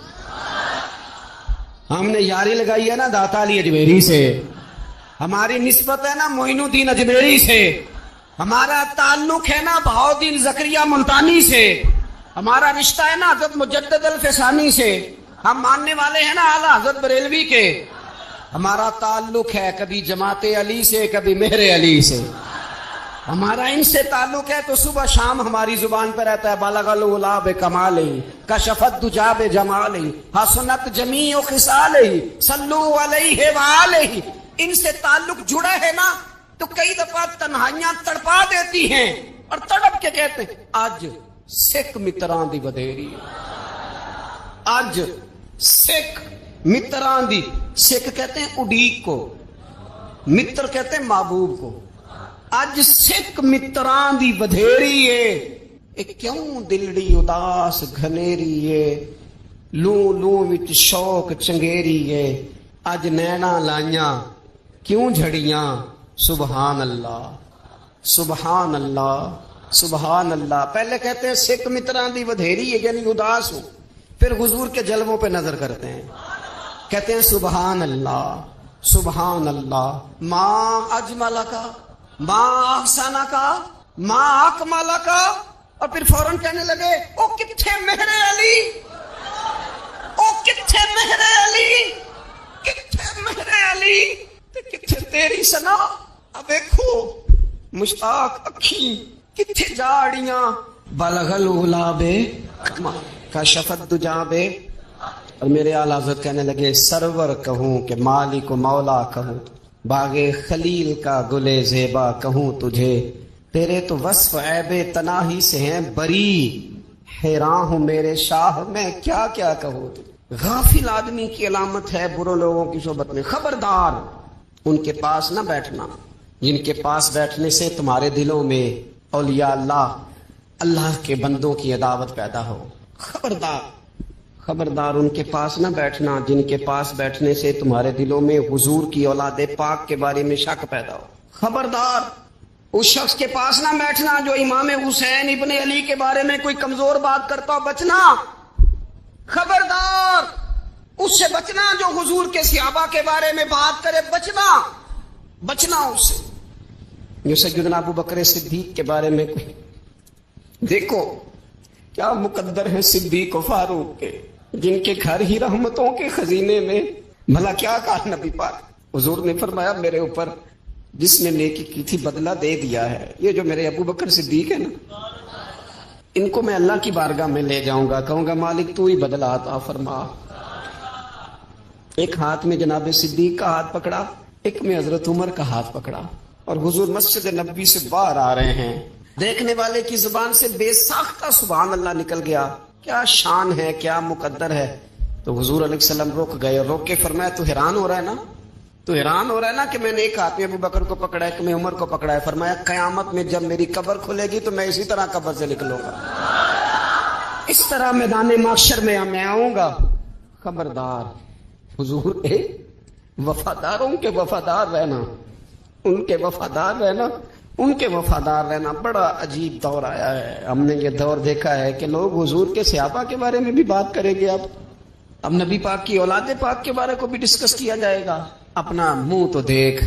ہم نے یاری لگائی ہے نا داتا علی اجمیری سے، ہماری نسبت ہے نا معین الدین اجمیری سے، ہمارا تعلق ہے نا بہاؤالدین زکریا ملتانی سے، ہمارا رشتہ ہے نا حضرت مجدد الفسانی سے، ہم ماننے والے ہیں نا اعلیٰ حضرت بریلوی کے، ہمارا تعلق ہے کبھی جماعت علی سے کبھی مہر علی سے. ہمارا ان سے تعلق ہے تو صبح شام ہماری زبان پہ رہتا ہے بالغ العلا بکمال کشفت دجا بجمال حسنت جمیع خصال صلو علیہ وآلہ. ان سے تعلق جڑا ہے نا تو کئی دفعہ تنہائیاں تڑپا دیتی ہیں اور تڑپ کے کہتے ہیں اج سکھ متراں دی ودھیری. اج سکھ متراں دی. سکھ کہتے ہیں اڈیق کو, متر کہتے ہیں محبوب کو. اج سکھ متراں دی ودھیری ہے. ایک کیوں دلڑی اداس گھنیری ہے, لوں لوں وچ شوق چنگیری ہے. اج نینا لائیاں کیوں جھڑیاں, سبحان اللہ سبحان اللہ سبحان اللہ. پہلے کہتے ہیں سکھ متراں دی ودھیری ہے یعنی اداس ہو, پھر حضور کے جلووں پہ نظر کرتے ہیں, کہتے ہیں سبحان اللہ سبحان اللہ. ماں اجمل کا, ماں احسانہ کا, ماں اکمالہ کا, اور پھر فوراً کہنے لگے او کتھے مہر علی, او کتھے مہر علی, کتھے مہر علی, کتھے تیری سنا. اب دیکھو مشتاق اکھیں کتھے جاڑیاں, بلغ العلا بکمال کشفت دجا بے. اور میرے اعلیٰ حضرت کہنے لگے سرور کہوں کہ مالک و مولا کہوں, باغ خلیل کا گلے زیبا کہوں تجھے, تیرے تو وصف عیب تناہی سے ہیں بری, حیران ہوں میرے شاہ میں کیا کیا کہوں. غافل آدمی کی علامت ہے برے لوگوں کی صحبت میں. خبردار ان کے پاس نہ بیٹھنا جن کے پاس بیٹھنے سے تمہارے دلوں میں اولیاء اللہ, اللہ کے بندوں کی عداوت پیدا ہو. خبردار خبردار ان کے پاس نہ بیٹھنا جن کے پاس بیٹھنے سے تمہارے دلوں میں حضور کی اولاد پاک کے بارے میں شک پیدا ہو. خبردار اس شخص کے پاس نہ بیٹھنا جو امام حسین ابن علی کے بارے میں کوئی کمزور بات کرتا ہو, بچنا. خبردار اس سے بچنا جو حضور کے صحابہ کے بارے میں بات کرے, بچنا بچنا اس سے. جو سیدنا ابو بکر صدیق کے بارے میں کوئی, دیکھو کیا مقدر ہے صدیق و فاروق کے, جن کے گھر ہی رحمتوں کے خزینے میں. بھلا کیا کہا نبی پاک, حضور نے فرمایا میرے اوپر جس نے نیکی کی تھی بدلہ دے دیا ہے. یہ جو میرے ابو بکر صدیق ہے نا, ان کو میں اللہ کی بارگاہ میں لے جاؤں گا, کہوں گا مالک تو ہی بدلہ عطا فرما. ایک ہاتھ میں جناب صدیق کا ہاتھ پکڑا, ایک میں حضرت عمر کا ہاتھ پکڑا, اور حضور مسجد نبوی سے باہر آ رہے ہیں. دیکھنے والے کی زبان سے بے ساختہ سبحان اللہ نکل گیا. کیا شان ہے, کیا مقدر ہے. تو حضور علیہ السلام رک گئے, اور روک کے فرمایا تو حیران ہو رہا ہے نا, تو حیران ہو رہا ہے نا کہ میں نے ایک ہاتھ میں ابو بکر کو پکڑا ہے, ایک میں عمر کو پکڑا ہے. فرمایا قیامت میں جب میری قبر کھلے گی تو میں اسی طرح قبر سے نکلوں گا, اس طرح میدان محشر میں میں آؤں گا. خبردار حضور وفاداروں کے وفادار رہنا, ان کے وفادار رہنا, ان کے وفادار رہنا. بڑا عجیب دور آیا ہے. ہم نے یہ دور دیکھا ہے کہ لوگ حضور کے صحابہ کے بارے میں بھی بات کریں گے. اب نبی پاک کی اولاد پاک کے بارے کو بھی ڈسکس کیا جائے گا. اپنا منہ تو دیکھ,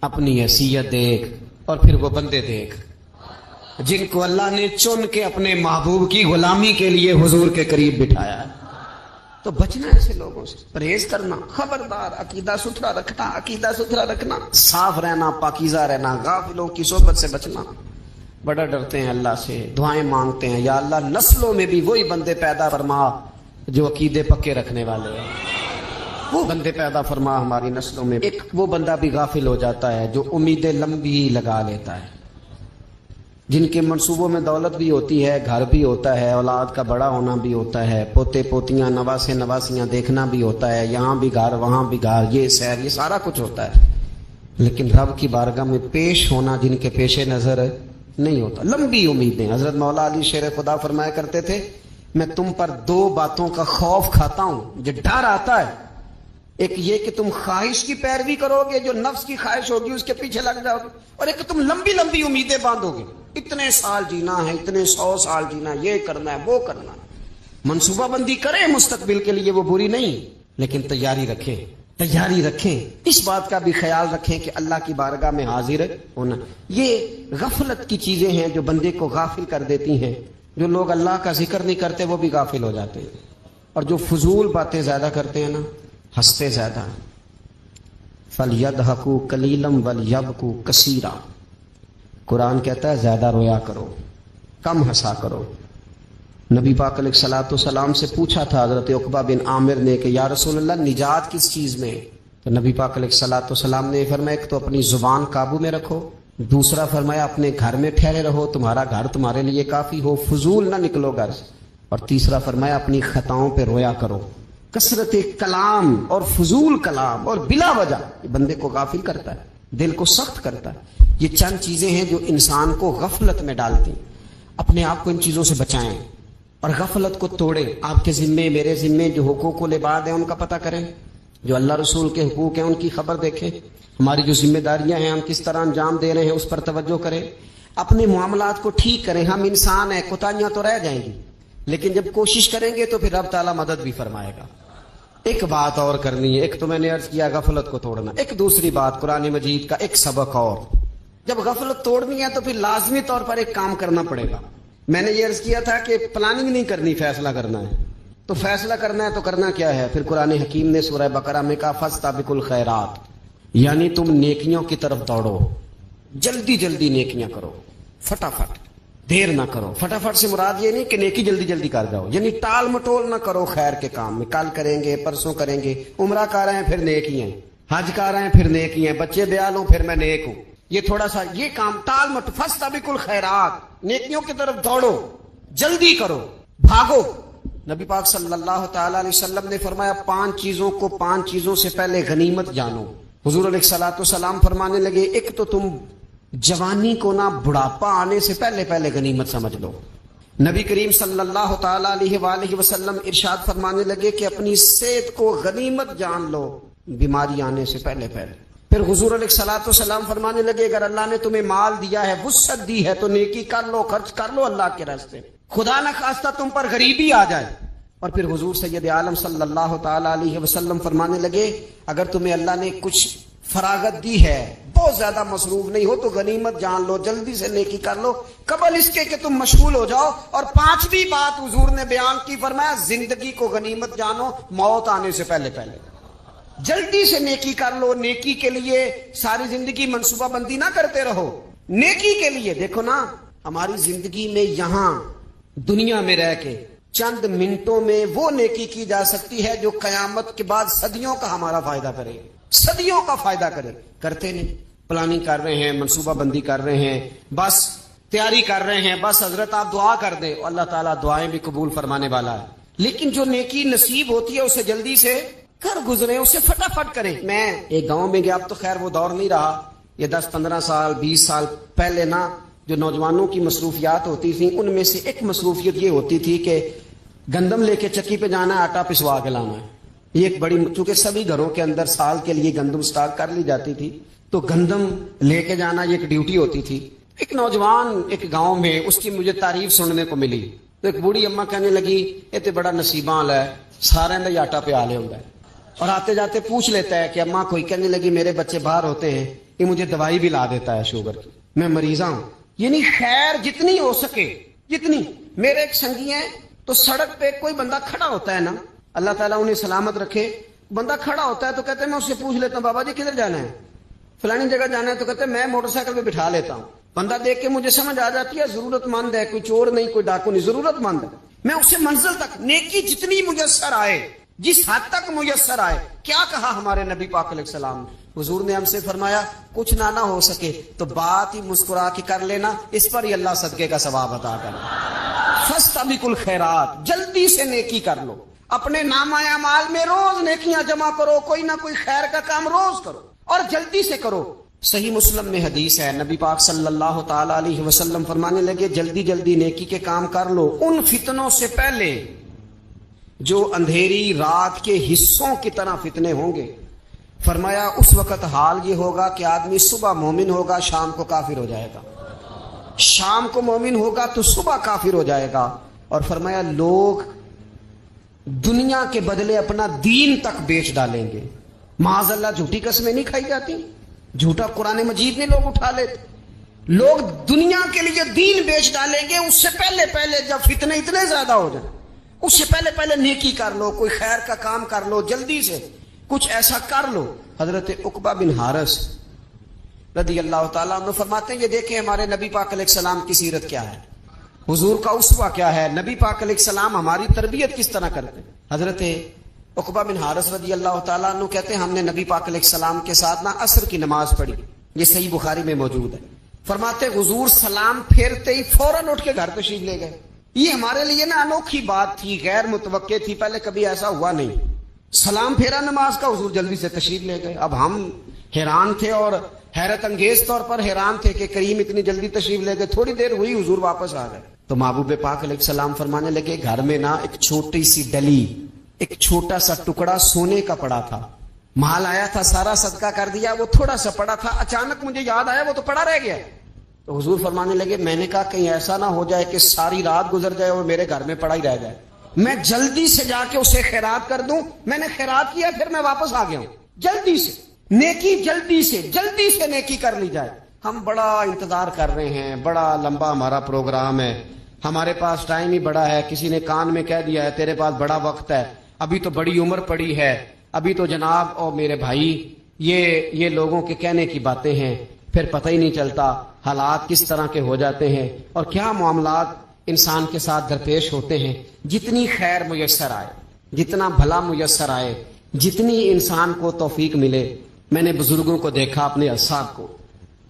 اپنی حیثیت دیکھ, اور پھر وہ بندے دیکھ جن کو اللہ نے چن کے اپنے محبوب کی غلامی کے لیے حضور کے قریب بٹھایا ہے. تو بچنا ایسے لوگوں سے, پرہیز کرنا. خبردار عقیدہ ستھرا رکھنا, عقیدہ ستھرا رکھنا, صاف رہنا, پاکیزہ رہنا, غافلوں کی صحبت سے بچنا. بڑا ڈرتے ہیں اللہ سے, دعائیں مانگتے ہیں یا اللہ نسلوں میں بھی وہی بندے پیدا فرما جو عقیدے پکے رکھنے والے ہیں. وہ بندے پیدا فرما ہماری نسلوں میں. ایک وہ بندہ بھی غافل ہو جاتا ہے جو امیدیں لمبی لگا لیتا ہے, جن کے منصوبوں میں دولت بھی ہوتی ہے, گھر بھی ہوتا ہے, اولاد کا بڑا ہونا بھی ہوتا ہے, پوتے پوتیاں نواسے نواسیاں دیکھنا بھی ہوتا ہے, یہاں بھی گھر وہاں بھی گھر, یہ سیر, یہ سارا کچھ ہوتا ہے. لیکن رب کی بارگاہ میں پیش ہونا جن کے پیش نظر نہیں ہوتا. لمبی امیدیں. حضرت مولا علی شیر خدا فرمایا کرتے تھے میں تم پر دو باتوں کا خوف کھاتا ہوں, جو ڈر آتا ہے. ایک یہ کہ تم خواہش کی پیروی کرو گے, جو نفس کی خواہش ہوگی اس کے پیچھے لگ جاؤ گے, اور ایک تم لمبی لمبی امیدیں باندھو گے, اتنے سال جینا ہے, اتنے 100 سال جینا, یہ کرنا ہے, وہ کرنا ہے. منصوبہ بندی کریں مستقبل کے لیے, وہ بری نہیں, لیکن تیاری رکھیں, تیاری رکھیں. اس بات کا بھی خیال رکھیں کہ اللہ کی بارگاہ میں حاضر ہونا. یہ غفلت کی چیزیں ہیں جو بندے کو غافل کر دیتی ہیں. جو لوگ اللہ کا ذکر نہیں کرتے وہ بھی غافل ہو جاتے ہیں, اور جو فضول باتیں زیادہ کرتے ہیں نا, ہنستے زیادہ. فَلْيَضْحَكُوا قَلِيلًا وَلْيَبْكُوا كَثِيرًا.
قرآن کہتا ہے زیادہ رویا کرو، کم ہنسا کرو۔ نبی پاک علیہ الصلوۃ والسلام سے پوچھا تھا حضرت عقبہ بن عامر نے کہ یا رسول اللہ نجات کس چیز میں؟ تو نبی پاک علیہ الصلوۃ والسلام نے فرمایا ایک تو اپنی زبان قابو میں رکھو، دوسرا فرمایا اپنے گھر میں ٹھہرے رہو، تمہارا گھر تمہارے لیے کافی ہو، فضول نہ نکلو گھر سے، اور تیسرا فرمایا اپنی خطاؤں پہ رویا کرو۔ کثرت کلام اور فضول کلام اور بلا وجہ یہ بندے کو غافل کرتا ہے، دل کو سخت کرتا ہے۔ یہ چند چیزیں ہیں جو انسان کو غفلت میں ڈالتی ہیں۔ اپنے آپ کو ان چیزوں سے بچائیں اور غفلت کو توڑیں۔ آپ کے ذمے، میرے ذمے جو حقوق و العباد ہیں ان کا پتہ کریں، جو اللہ رسول کے حقوق ہیں ان کی خبر دیکھیں، ہماری جو ذمہ داریاں ہیں ہم کس طرح انجام دے رہے ہیں اس پر توجہ کریں، اپنے معاملات کو ٹھیک کریں۔ ہم انسان ہیں، کوتاہیاں تو رہ جائیں گی، لیکن جب کوشش کریں گے تو پھر رب تعالیٰ مدد بھی فرمائے گا۔ ایک بات اور کرنی ہے، ایک تو میں نے عرض کیا غفلت کو توڑنا، ایک دوسری بات قرآن مجید کا ایک سبق اور۔ جب غفلت توڑنی ہے تو پھر لازمی طور پر ایک کام کرنا پڑے گا۔ میں نے یہ عرض کیا تھا کہ پلاننگ نہیں کرنی، فیصلہ کرنا ہے۔ تو فیصلہ کرنا ہے تو کرنا کیا ہے؟ پھر قرآن حکیم نے سورہ بقرہ میں کہا فاستبقوا الخیرات، یعنی تم نیکیوں کی طرف دوڑو، جلدی جلدی نیکیاں کرو، فٹافٹ، دیر نہ کرو۔ فٹافٹ سے مراد یہ نہیں کہ نیکی جلدی جلدی کر جاؤ، یعنی ٹال مٹول نہ کرو خیر کے کام میں، کل کریں گے، پرسوں کریں گے، عمرہ کر رہے ہیں پھر نیکی ہیں، حج کر رہے ہیں پھر نیکی ہیں، بچے بیال ہوں پھر میں نیک ہوں، یہ تھوڑا سا یہ کام ٹال مٹ۔ فاستبقوا الخیرات، نیکیوں کی طرف دوڑو، جلدی کرو، بھاگو۔ نبی پاک صلی اللہ تعالی علیہ وسلم نے فرمایا 5 چیزوں کو 5 چیزوں سے پہلے غنیمت جانو۔ حضور علیہ الصلوۃ والسلام فرمانے لگے ایک تو تم جوانی کو نہ بڑھاپا آنے سے پہلے پہلے غنیمت سمجھ لو۔ نبی کریم صلی اللہ تعالی علیہ وآلہ وسلم ارشاد فرمانے لگے کہ اپنی صحت کو غنیمت جان لو، بیماری آنے سے پہلے پہلے۔ پھر حضور علیہ الصلوۃ والسلام فرمانے لگے اگر اللہ نے تمہیں مال دیا ہے، وسعت دی ہے، تو نیکی کر لو، خرچ کر لو اللہ کے راستے، خدا نہ خواستہ تم پر غریبی آ جائے۔ اور پھر حضور سید عالم صلی اللہ تعالی علیہ وسلم فرمانے لگے اگر تمہیں اللہ نے کچھ فراغت دی ہے، بہت زیادہ مصروف نہیں ہو، تو غنیمت جان لو، جلدی سے نیکی کر لو قبل اس کے کہ تم مشغول ہو جاؤ۔ اور 5ویں بات حضور نے بیان کی، فرمایا زندگی کو غنیمت جانو، موت آنے سے پہلے پہلے جلدی سے نیکی کر لو۔ نیکی کے لیے ساری زندگی منصوبہ بندی نہ کرتے رہو، نیکی کے لیے دیکھو نا، ہماری زندگی میں یہاں دنیا میں رہ کے چند منٹوں میں وہ نیکی کی جا سکتی ہے جو قیامت کے بعد صدیوں کا ہمارا فائدہ کرے، صدیوں کا فائدہ کرے۔ کرتے نہیں، پلاننگ کر رہے ہیں، منصوبہ بندی کر رہے ہیں، بس تیاری کر رہے ہیں، بس حضرت آپ دعا کر دیں، اللہ تعالیٰ دعائیں بھی قبول فرمانے والا ہے۔ لیکن جو نیکی نصیب ہوتی ہے اسے جلدی سے کر گزرے، اسے فٹافٹ کریں۔ میں ایک گاؤں میں گیا، اب تو خیر وہ دور نہیں رہا، یہ 10-15 سال 20 سال پہلے نا جو نوجوانوں کی مصروفیات ہوتی تھیں ان میں سے ایک مصروفیت یہ ہوتی تھی کہ گندم لے کے چکی پہ جانا ہے، آٹا پسوا کے لانا ہے۔ یہ ایک بڑی، چونکہ سبھی گھروں کے اندر سال کے لیے گندم سٹاک کر لی جاتی تھی، تو گندم لے کے جانا یہ ایک ڈیوٹی ہوتی تھی۔ ایک نوجوان ایک گاؤں میں، اس کی مجھے تعریف سننے کو ملی، تو ایک بوڑھی اماں کہنے لگی یہ تو بڑا نصیباں والا ہے، سارے نے آٹا پہ آلے ہوتا ہے، اور آتے جاتے پوچھ لیتا ہے کہ اماں کوئی، کہنے لگی میرے بچے باہر ہوتے ہیں، یہ مجھے دوائی بھی لا دیتا ہے شوگر کی، میں مریضہ ہوں۔ یعنی خیر جتنی ہو سکے، جتنی۔ میرے ایک سنگی ہیں، تو سڑک پہ کوئی بندہ کھڑا ہوتا ہے نا، اللہ تعالیٰ انہیں سلامت رکھے، بندہ کھڑا ہوتا ہے تو کہتے ہیں میں اس سے پوچھ لیتا ہوں بابا جی کدھر جانا ہے، فلانی جگہ جانا ہے، تو کہتے ہیں میں موٹر سائیکل پہ بٹھا لیتا ہوں۔ بندہ دیکھ کے مجھے سمجھ آ جاتی ہے ضرورت مند ہے، کوئی چور نہیں، کوئی ڈاکو نہیں، ضرورت مند ہے، میں اسے منزل تک نیکی جتنی میسر آئے، جس حد تک میسر آئے۔ کیا کہا ہمارے نبی پاک علیہ السلام نے؟ حضور نے ہم سے فرمایا کچھ نہ ہو سکے تو بات ہی مسکرا کے کر لینا، اس پر ہی اللہ صدقے کا ثواب عطا کرے۔ فاستبقوا الخیرات، جلدی سے نیکی کر لو، اپنے نامہ اعمال میں روز نیکیاں جمع کرو، کوئی نہ کوئی خیر کا کام روز کرو اور جلدی سے کرو۔ صحیح مسلم میں حدیث ہے، نبی پاک صلی اللہ تعالی علیہ وسلم فرمانے لگے جلدی جلدی نیکی کے کام کر لو ان فتنوں سے پہلے جو اندھیری رات کے حصوں کی طرح فتنے ہوں گے۔ فرمایا اس وقت حال یہ ہوگا کہ آدمی صبح مومن ہوگا، شام کو کافر ہو جائے گا، شام کو مومن ہوگا تو صبح کافر ہو جائے گا۔ اور فرمایا لوگ دنیا کے بدلے اپنا دین تک بیچ ڈالیں گے۔ معاذ اللہ جھوٹی قسمیں نہیں کھائی جاتی، جھوٹا قرآن مجید میں لوگ اٹھا لیتے، لوگ دنیا کے لیے دین بیچ ڈالیں گے۔ اس سے پہلے پہلے جب فتنے اتنے زیادہ ہو جائیں، اس سے پہلے پہلے نیکی کر لو، کوئی خیر کا کام کر لو، جلدی سے کچھ ایسا کر لو۔ حضرت عقبہ بن حارث
رضی اللہ تعالیٰ عنہ فرماتے ہیں یہ دیکھیں ہمارے نبی پاک علیہ السلام کی سیرت کیا ہے، حضور کا اسوہ کیا ہے، نبی پاک علیہ السلام ہماری تربیت کس طرح کرتے ہیں۔ حضرت عقبہ بن حارث رضی اللہ تعالیٰ عنہ کہتے ہیں ہم نے نبی پاک علیہ السلام کے ساتھ عصر کی نماز پڑھی، یہ صحیح بخاری میں موجود ہے۔ فرماتے حضور سلام پھیرتے ہی فوراً اٹھ کے گھر تشریف لے گئے۔ یہ ہمارے لیے نا انوکھی بات تھی، غیر متوقع تھی، پہلے کبھی ایسا ہوا نہیں۔ سلام پھیرا نماز کا، حضور جلدی سے تشریف لے گئے۔ اب ہم حیران تھے اور حیرت انگیز طور پر حیران تھے کہ کریم اتنی جلدی تشریف لے گئے۔ تھوڑی دیر ہوئی حضور واپس آ گئے تو محبوب پاک علیہ السلام فرمانے لگے گھر میں نا ایک چھوٹی سی ڈلی، ایک چھوٹا سا ٹکڑا سونے کا پڑا تھا، مال آیا تھا سارا صدقہ کر دیا، وہ تھوڑا سا پڑا تھا، اچانک مجھے یاد آیا وہ تو پڑا رہ گیا۔ تو حضور فرمانے لگے میں نے کہا کہیں ایسا نہ ہو جائے کہ ساری رات گزر جائے اور میرے گھر میں پڑا ہی رہ جائے، میں جلدی سے جا کے اسے خیرات کر دوں۔ میں نے خیرات کیا پھر میں واپس آ گیا ہوں، جلدی سے نیکی جلدی سے نیکی کر لی جائے۔ ہم بڑا انتظار کر رہے ہیں، بڑا لمبا ہمارا پروگرام ہے، ہمارے پاس ٹائم ہی بڑا ہے، کسی نے کان میں کہہ دیا ہے تیرے پاس بڑا وقت ہے، ابھی تو بڑی عمر پڑی ہے، ابھی تو جناب اور میرے بھائی یہ لوگوں کے کہنے کی باتیں ہیں، پھر پتہ ہی نہیں چلتا حالات کس طرح کے ہو جاتے ہیں اور کیا معاملات انسان کے ساتھ درپیش ہوتے ہیں۔ جتنی خیر میسر آئے، جتنا بھلا میسر آئے، جتنی انسان کو توفیق ملے۔ میں نے بزرگوں کو دیکھا، اپنے اصحاب کو،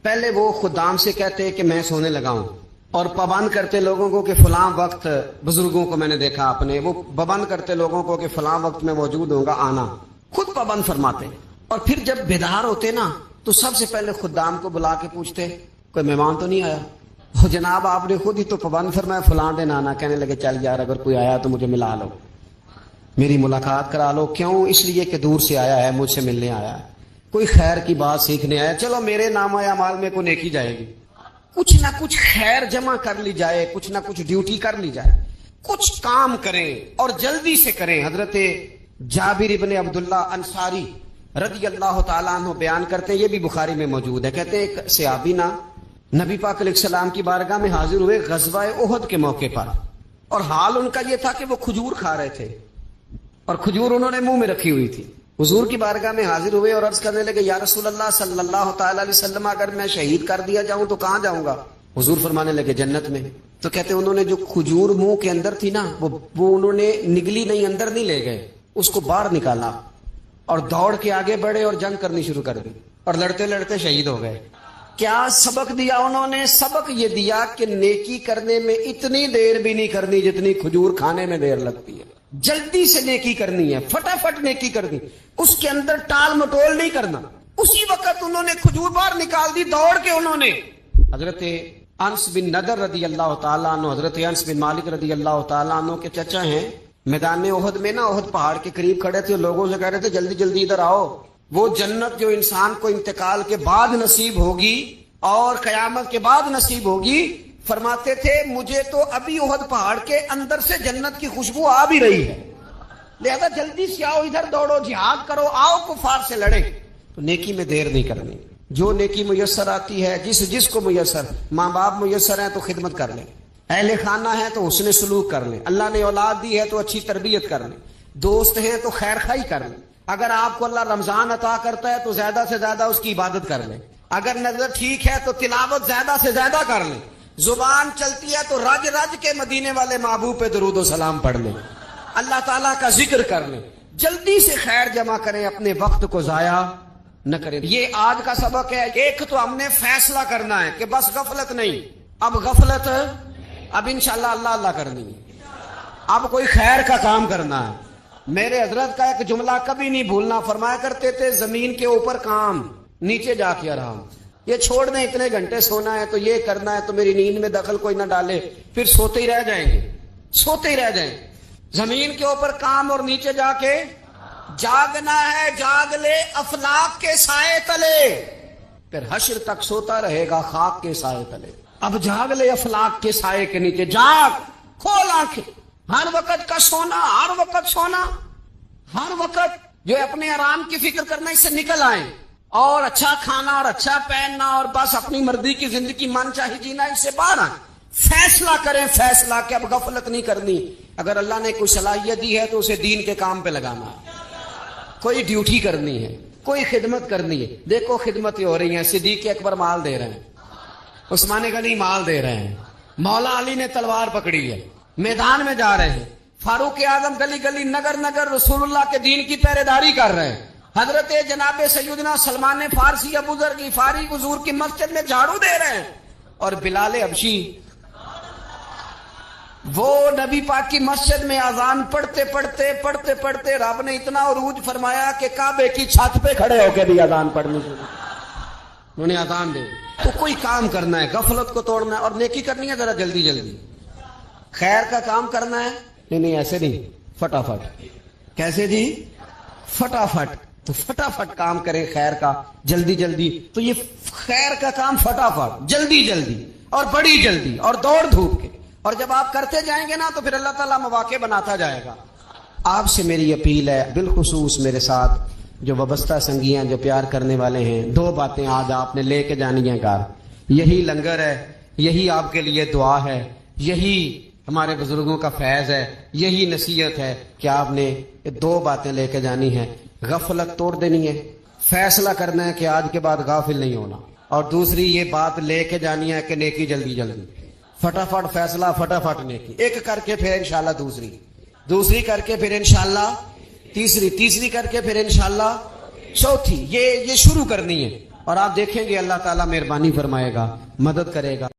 پہلے وہ خدام سے کہتے کہ میں سونے لگا ہوں اور پابند کرتے لوگوں کو کہ فلاں وقت، بزرگوں کو میں نے دیکھا اپنے، وہ پابند کرتے لوگوں کو کہ فلاں وقت میں موجود ہوں گا، آنا، خود پابند فرماتے۔ اور پھر جب بیدار ہوتے نا تو سب سے پہلے خدام کو بلا کے پوچھتے کوئی مہمان تو نہیں آیا؟ وہ جناب آپ نے خود ہی تو پابند فرمایا فلاں دن آنا۔ کہنے لگے چل یار اگر کوئی آیا تو مجھے ملا لو، میری ملاقات کرا لو۔ کیوں؟ اس لیے کہ دور سے آیا ہے، مجھ سے ملنے آیا ہے، کوئی خیر کی بات سیکھنے آیا، چلو میرے نام آیا مال میں کو نیکی جائے گی، کچھ نہ کچھ خیر جمع کر لی جائے، کچھ نہ کچھ ڈیوٹی کر لی جائے، کچھ کام کریں اور جلدی سے کریں۔ حضرت جابر ابن عبداللہ انصاری رضی اللہ تعالیٰ عنہ بیان کرتے ہیں، یہ بھی بخاری میں موجود ہے، کہتے ہیں ایک صحابی نا نبی پاک علیہ السلام کی بارگاہ میں حاضر ہوئے غزوہ احد کے موقع پر، اور حال ان کا یہ تھا کہ وہ کھجور کھا رہے تھے اور کھجور انہوں نے منہ میں رکھی ہوئی تھی۔ حضور کی بارگاہ میں حاضر ہوئے اور عرض کرنے لگے یا رسول اللہ صلی اللہ تعالی علیہ وسلم اگر میں شہید کر دیا جاؤں تو کہاں جاؤں گا؟ حضور فرمانے لگے جنت میں۔ تو کہتے انہوں نے جو کھجور منہ کے اندر تھی نا وہ انہوں نے نگلی نہیں، اندر نہیں لے گئے، اس کو باہر نکالا اور دوڑ کے آگے بڑھے اور جنگ کرنی شروع کر دی اور لڑتے لڑتے شہید ہو گئے۔ کیا سبق دیا انہوں نے؟ سبق یہ دیا کہ نیکی کرنے میں اتنی دیر بھی نہیں کرنی جتنی کھجور کھانے میں دیر لگتی ہے۔ جلدی سے نیکی کرنی ہے، فٹافٹ نیکی کرنی، اس کے اندر ٹال مٹول نہیں کرنا۔ اسی وقت انہوں نے کھجور باہر نکال دی، دوڑ کے انہوں نے۔ حضرت انس بن نضر رضی اللہ تعالیٰ عنہ، حضرت انس بن مالک رضی اللہ تعالیٰ عنہ کے چچا ہیں، میدان احد میں نا احد پہاڑ کے قریب کھڑے تھے، لوگوں سے کہہ رہے تھے جلدی جلدی ادھر آؤ، وہ جنت جو انسان کو انتقال کے بعد نصیب ہوگی اور قیامت کے بعد نصیب ہوگی، فرماتے تھے مجھے تو ابھی احد پہاڑ کے اندر سے جنت کی خوشبو آ بھی رہی ہے، لہذا جلدی سے آؤ، ادھر دوڑو، جہاد کرو، آؤ کفار سے لڑیں۔ تو نیکی میں دیر نہیں کرنی، جو نیکی میسر آتی ہے، جس کو میسر، ماں باپ میسر ہیں تو خدمت کر لیں، اہل خانہ ہیں تو حسن سلوک کر لیں، اللہ نے اولاد دی ہے تو اچھی تربیت کر لیں، دوست ہیں تو خیر خائی کر لیں، اگر آپ کو اللہ رمضان عطا کرتا ہے تو زیادہ سے زیادہ اس کی عبادت کر لیں، اگر نظر ٹھیک ہے تو تلاوت زیادہ سے زیادہ کر لیں، زبان چلتی ہے تو رج رج کے مدینے والے محبوب پہ درود و سلام پڑھ لیں، اللہ تعالیٰ کا ذکر کر لیں، جلدی سے خیر جمع کریں، اپنے وقت کو ضائع نہ کریں۔ یہ آج کا سبق ہے۔ ایک تو ہم نے فیصلہ کرنا ہے کہ بس غفلت نہیں، اب غفلت، اب انشاءاللہ اللہ اللہ کرنی ہے، اب کوئی خیر کا کام کرنا ہے۔ میرے حضرت کا ایک جملہ کبھی نہیں بھولنا، فرمایا کرتے تھے زمین کے اوپر کام، نیچے جا کے آرام، یہ چھوڑ دیں اتنے گھنٹے سونا ہے تو یہ کرنا ہے تو میری نیند میں دخل کوئی نہ ڈالے، پھر سوتے ہی رہ جائیں گے، سوتے ہی رہ جائیں۔ زمین کے اوپر کام اور نیچے جا کے جاگنا ہے، جاگ لے افلاک کے سائے تلے، پھر حشر تک سوتا رہے گا خاک کے سائے تلے۔ اب جاگ لے افلاک کے سائے کے نیچے، جاگ، کھول آنکھیں، ہر وقت کا سونا، ہر وقت سونا، ہر وقت جو اپنے آرام کی فکر کرنا، اس سے نکل آئیں، اور اچھا کھانا اور اچھا پہننا اور بس اپنی مرضی کی زندگی من چاہی جینا، اس سے باہر آئیں، فیصلہ کریں، فیصلہ کہ اب غفلت نہیں کرنی۔ اگر اللہ نے کوئی صلاحیت دی ہے تو اسے دین کے کام پہ لگانا ہے، کوئی ڈیوٹی کرنی ہے، کوئی خدمت کرنی ہے، دیکھو خدمتیں ہو رہی ہیں، صدیق اکبر مال دے رہے ہیں، عثمان غنی مال دے رہے ہیں، مولا علی نے تلوار پکڑی ہے، میدان میں جا رہے ہیں، فاروق اعظم گلی گلی نگر نگر رسول اللہ کے دین کی پہرے داری کر رہے ہیں، حضرت جناب سیدنا سلمان فارسی ابو ذر غفاری حضور کی مسجد میں جھاڑو دے رہے ہیں، اور بلال حبشی وہ نبی پاک کی مسجد میں اذان پڑھتے پڑھتے رب نے اتنا عروج فرمایا کہ کعبے کی چھت پہ کھڑے ہو کے بھی اذان پڑھنی شروع، انہوں نے اذان دے۔ تو کوئی کام کرنا ہے، غفلت کو توڑنا ہے اور نیکی کرنی ہے ذرا جلدی جلدی، خیر کا کام کرنا ہے، نہیں ایسے نہیں، فٹافٹ۔ کیسے جی؟ فٹافٹ۔ تو فٹافٹ کام کریں خیر کا، جلدی جلدی۔ تو یہ خیر کا کام فٹافٹ، جلدی جلدی اور بڑی جلدی اور دوڑ دھوپ کے، اور جب آپ کرتے جائیں گے نا تو پھر اللہ تعالیٰ مواقع بناتا جائے گا۔ آپ سے میری اپیل ہے، بالخصوص میرے ساتھ جو وابستہ سنگیاں، جو پیار کرنے والے ہیں، دو باتیں آج آپ نے لے کے جانی ہیں گھر۔ یہی لنگر ہے، یہی آپ کے لیے دعا ہے، یہی ہمارے بزرگوں کا فیض ہے، یہی نصیحت ہے کہ آپ نے یہ دو باتیں لے کے جانی ہے۔ غفلت توڑ دینی ہے، فیصلہ کرنا ہے کہ آج کے بعد غافل نہیں ہونا، اور دوسری یہ بات لے کے جانی ہے کہ نیکی جلدی جلدی، فٹافٹ فیصلہ، فٹافٹ نیکی، ایک کر کے پھر انشاءاللہ دوسری کر کے پھر انشاءاللہ تیسری کر کے پھر انشاءاللہ چوتھی، یہ شروع کرنی ہے، اور آپ دیکھیں گے اللہ تعالیٰ مہربانی فرمائے گا، مدد کرے گا۔